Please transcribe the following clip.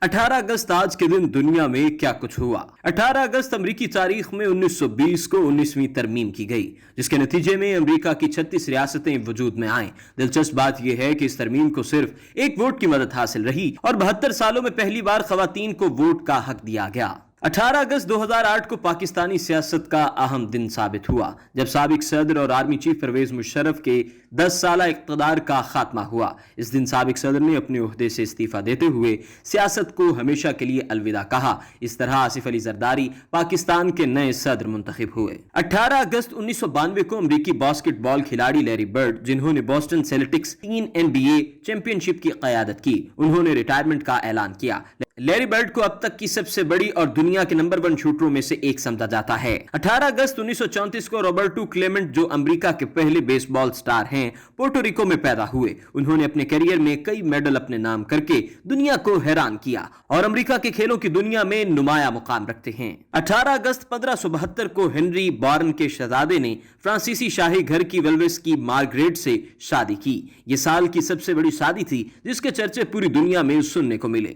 18 अगस्त आज के दिन दुनिया में क्या कुछ हुआ। 18 अगस्त अमरीकी तारीख में 1920 को 19वीं तरमीम की गई, जिसके नतीजे में अमरीका की 36 रियासतें वजूद में आईं। दिलचस्प बात यह है कि इस तरमीम को सिर्फ एक वोट की मदद हासिल रही और 72 सालों में पहली बार खवातीन को वोट का हक दिया गया। 18 अगस्त 2008 को पाकिस्तानी सियासत का अहम दिन साबित हुआ, जब साबिक सदर और आर्मी चीफ परवेज मुशर्रफ के 10 साला इक़्तिदार का खात्मा हुआ। इस दिन साबिक सदर ने अपने ओहदे से इस्तीफा देते हुए सियासत को हमेशा के लिए अलविदा कहा। इस तरह आसिफ अली जरदारी पाकिस्तान के नए सदर मुंतखब हुए। 18 अगस्त 1992 को अमरीकी बास्केटबॉल खिलाड़ी लैरी बर्ड, जिन्होंने बोस्टन सेल्टिक्स 3 NBA चैंपियनशिप की क़यादत की, उन्होंने रिटायरमेंट का ऐलान किया। लैरी बर्ड को अब तक की सबसे बड़ी और दुनिया के नंबर 1 शूटरों में से एक समझा जाता है। 18 अगस्त 1934 को रॉबर्टो क्लेमेंट, जो अमेरिका के पहले बेसबॉल स्टार हैं, पोर्टो रिको में पैदा हुए। उन्होंने अपने करियर में कई मेडल अपने नाम करके दुनिया को हैरान किया और अमेरिका के खेलों की दुनिया में नुमाया मुकाम रखते हैं। 18 अगस्त 1572 को हेनरी बॉर्न के शहजादे ने फ्रांसीसी शाही घर की वेल्वेस की मार्गरेट से शादी की। यह साल की सबसे बड़ी शादी थी, जिसके चर्चे पूरी दुनिया में सुनने को मिले।